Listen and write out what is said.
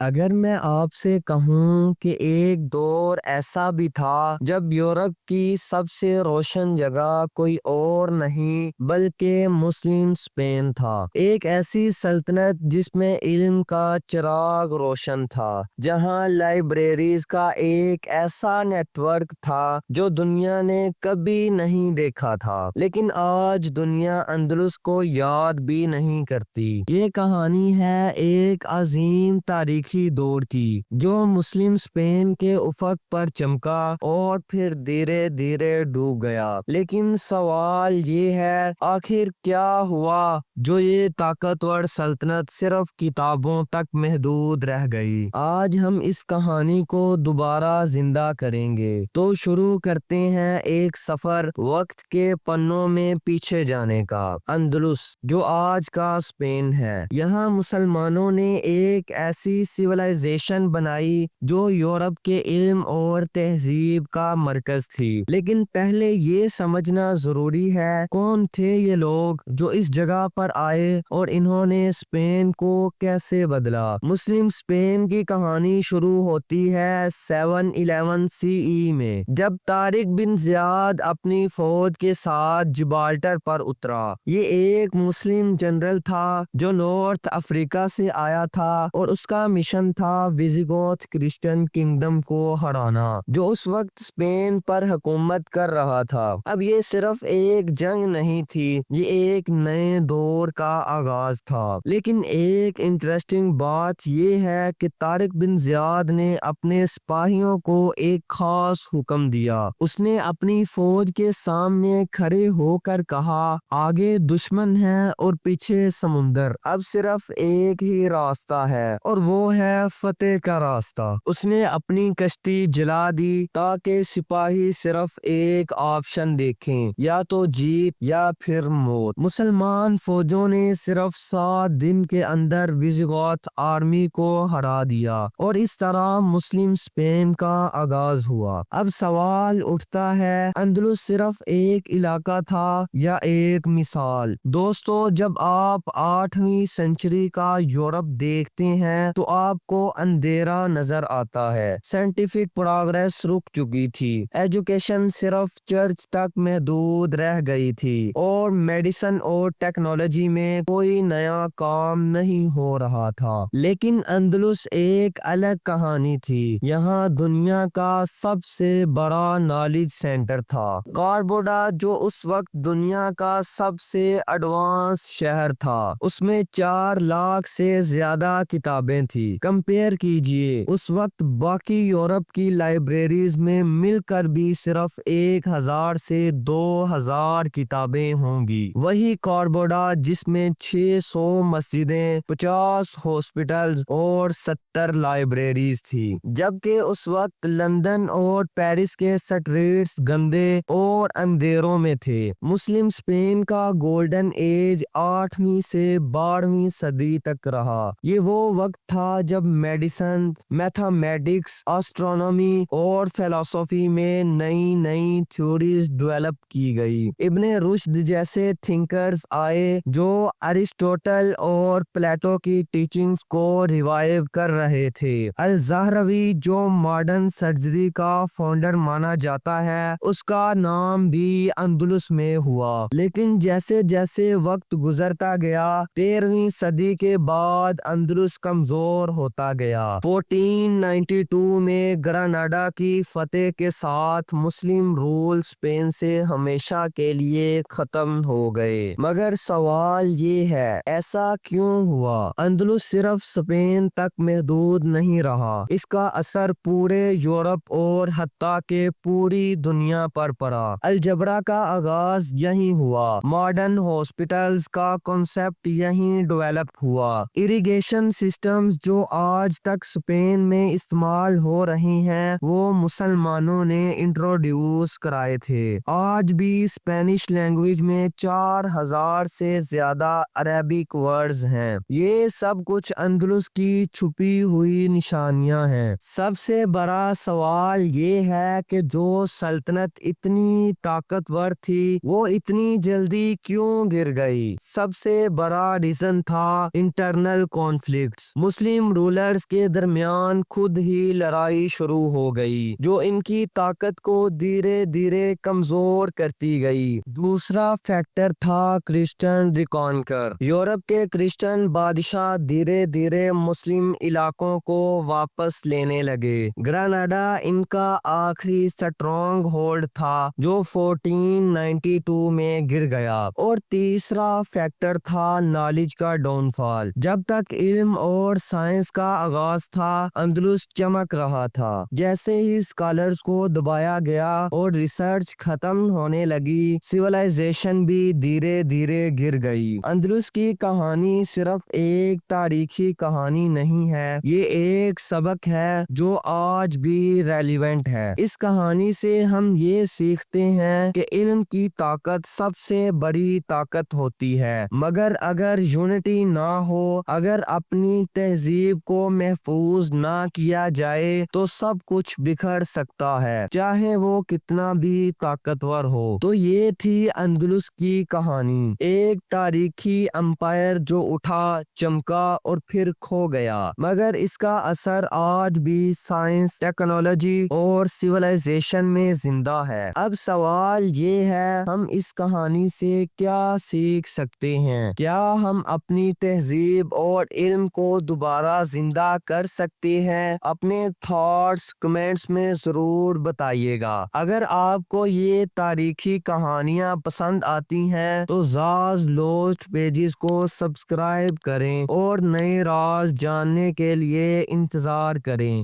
اگر میں آپ سے کہوں کہ ایک دور ایسا بھی تھا جب یورپ کی سب سے روشن جگہ کوئی اور نہیں بلکہ مسلم اسپین تھا، ایک ایسی سلطنت جس میں علم کا چراغ روشن تھا، جہاں لائبریریز کا ایک ایسا نیٹ ورک تھا جو دنیا نے کبھی نہیں دیکھا تھا، لیکن آج دنیا اندلس کو یاد بھی نہیں کرتی۔ یہ کہانی ہے ایک عظیم تاریخی دور کی جو مسلم اسپین کے افق پر چمکا اور پھر دھیرے دھیرے ڈوب گیا۔ لیکن سوال یہ ہے، آخر کیا ہوا جو یہ طاقتور سلطنت صرف کتابوں تک محدود رہ گئی؟ آج ہم اس کہانی کو دوبارہ زندہ کریں گے۔ تو شروع کرتے ہیں ایک سفر وقت کے پنوں میں پیچھے جانے کا۔ اندلس، جو آج کا اسپین ہے، یہاں مسلمانوں نے ایک ایسی سویلائزیشن بنائی جو یورپ کے علم اور تہذیب کا مرکز تھی۔ لیکن پہلے یہ سمجھنا ضروری ہے، کون تھے یہ لوگ جو اس جگہ پر آئے اور انہوں نے اسپین کو کیسے بدلا؟ مسلم اسپین کی کہانی شروع ہوتی ہے 711 CE میں، جب طارق بن زیاد اپنی فوج کے ساتھ جبالٹر پر اترا۔ یہ ایک مسلم جنرل تھا جو نارتھ افریقہ سے آیا تھا اور اس کا مشن تھا ویزیگوتھ کرسچن کنگڈم کو ہرانا، جو اس وقت اسپین پر حکومت کر رہا تھا۔ اب یہ صرف ایک جنگ نہیں تھی، یہ ایک نئے دور کا آغاز تھا۔ لیکن ایک انٹرسٹنگ بات یہ ہے کہ طارق بن زیاد نے اپنے سپاہیوں کو ایک خاص حکم دیا۔ اس نے اپنی فوج کے سامنے کھڑے ہو کر کہا، آگے دشمن ہے اور پیچھے سمندر، اب صرف ایک ہی راستہ ہے اور وہ ہے فتح کا راستہ۔ اس نے اپنی کشتی جلا دی تاکہ سپاہی صرف ایک آپشن دیکھیں، یا تو جیت یا پھر موت۔ مسلمان فوجوں نے صرف 7 دن کے اندر ویزیگوتھ آرمی کو ہرا دیا اور اس طرح مسلم اسپین کا آغاز ہوا۔ اب سوال اٹھتا ہے، اندلس صرف ایک علاقہ تھا یا ایک مثال؟ دوستو، جب آپ 8ویں سنچری کا یورپ دیکھتے ہیں تو آپ کو اندھیرا نظر آتا ہے۔ سائنٹیفک پروگریس رک چکی تھی، ایجوکیشن صرف چرچ تک محدود رہ گئی تھی اور میڈیسن اور ٹیکنالوجی میں کوئی نیا کام نہیں ہو رہا تھا۔ لیکن اندلس ایک الگ کہانی تھی، یہاں دنیا کا سب سے بڑا نالج سینٹر تھا۔ کاربوڈا، جو اس وقت دنیا کا سب سے ایڈوانس شہر تھا، اس میں 4 لاکھ سے زیادہ کتابیں تھیں۔ کمپیئر کیجئے، اس وقت باقی یورپ کی لائبریریز میں مل کر بھی صرف 1000 سے 2000 کتابیں ہوں گی۔ وہی کاربوڈا جس میں 600 مسجدیں، 50 ہاسپٹلز اور 70 لائبریریز تھی، جبکہ اس وقت لندن اور پیرس کے سٹریٹس گندے اور اندھیروں میں تھے۔ مسلم اسپین کا گولڈن ایج 8ویں سے 12ویں صدی تک رہا۔ یہ وہ وقت تھا جب میڈیسن، میتھمیٹکس، اسٹرونومی اور فلسفی میں نئی نئی تھیوریز ڈیولپ کی گئی۔ ابن رشد جیسے تھنکرز آئے جو ارسطوٹل اور پلیٹو کی ٹیچنگز کو ریوائیو کر رہے تھے۔ الزہراوی، جو ماڈرن سرجری کا فاؤنڈر مانا جاتا ہے، اس کا نام بھی اندلس میں ہوا۔ لیکن جیسے جیسے وقت گزرتا گیا، 13ویں صدی کے بعد اندلس کمزور ہوتا گیا۔ 1492 میں گراناڈا کی فتح کے ساتھ مسلم رول اسپین سے ہمیشہ کے لیے ختم ہو گئے۔ مگر سوال یہ ہے، ایسا کیوں ہوا؟ اندلس صرف اسپین تک محدود نہیں رہا، اس کا اثر پورے یورپ اور حتیٰ کہ پوری دنیا پر پڑا۔ الجبرا کا آغاز یہیں ہوا، ماڈرن ہاسپٹلز کا کنسپٹ یہیں ڈیولپ ہوا، اریگیشن سسٹمز جو آج تک اسپین میں استعمال ہو رہی ہیں وہ مسلمانوں نے انٹروڈیوس کرائے تھے۔ آج بھی اسپینش لینگویج میں 4000 سے زیادہ عربک ورڈز ہیں۔ یہ سب کچھ اندلس کی چھپی ہوئی نشانیاں ہیں۔ سب سے بڑا سوال یہ ہے کہ جو سلطنت اتنی طاقتور تھی وہ اتنی جلدی کیوں گر گئی؟ سب سے بڑا ریزن تھا انٹرنل کانفلکٹس۔ مسلم رولرز کے درمیان خود ہی لڑائی شروع ہو گئی جو ان کی طاقت کو دھیرے دھیرے کمزور کرتی گئی۔ دوسرا فیکٹر تھا کرسچن ریکانکر۔ یورپ کے کرسچن بادشاہ دھیرے دھیرے مسلم علاقوں کو واپس لینے لگے۔ گراناڈا ان کا آخری سٹرونگ ہولڈ تھا جو 1492 میں گر گیا۔ اور تیسرا فیکٹر تھا نالج کا ڈاؤن فال۔ جب تک علم اور سائنس کا آغاز تھا اندلس چمک رہا تھا۔ جیسے ہی اسکالرز کو دبایا گیا اور ریسرچ ختم ہونے لگی سویلائزیشن بھی دھیرے دھیرے گر گئی۔ اندلس کی کہانی صرف ایک تاریخی کہانی نہیں ہے، یہ ایک سبق ہے جو آج بھی ریلیونٹ ہے۔ اس کہانی سے ہم یہ سیکھتے ہیں کہ علم کی طاقت سب سے بڑی طاقت ہوتی ہے، مگر اگر یونٹی نہ ہو، اگر اپنی تہذیب کو محفوظ نہ کیا جائے تو سب کچھ بکھر سکتا ہے، چاہے وہ کتنا بھی طاقتور ہو۔ تو یہ تھی اندلس کی کہانی، ایک تاریخی امپائر جو اٹھا، چمکا اور پھر کھو گیا، مگر اس کا اثر آج بھی سائنس، ٹیکنالوجی اور سویلائزیشن میں زندہ ہے۔ اب سوال یہ ہے، ہم اس کہانی سے کیا سیکھ سکتے ہیں؟ کیا ہم اپنی تہذیب اور علم کو دوبارہ زندہ کر سکتے ہیں؟ اپنے تھاٹس کمنٹس میں ضرور بتائیے گا۔ اگر آپ کو یہ تاریخی کہانیاں پسند آتی ہیں تو زاز لوسٹ پیجز کو سبسکرائب کریں اور نئے راز جاننے کے لیے انتظار کریں۔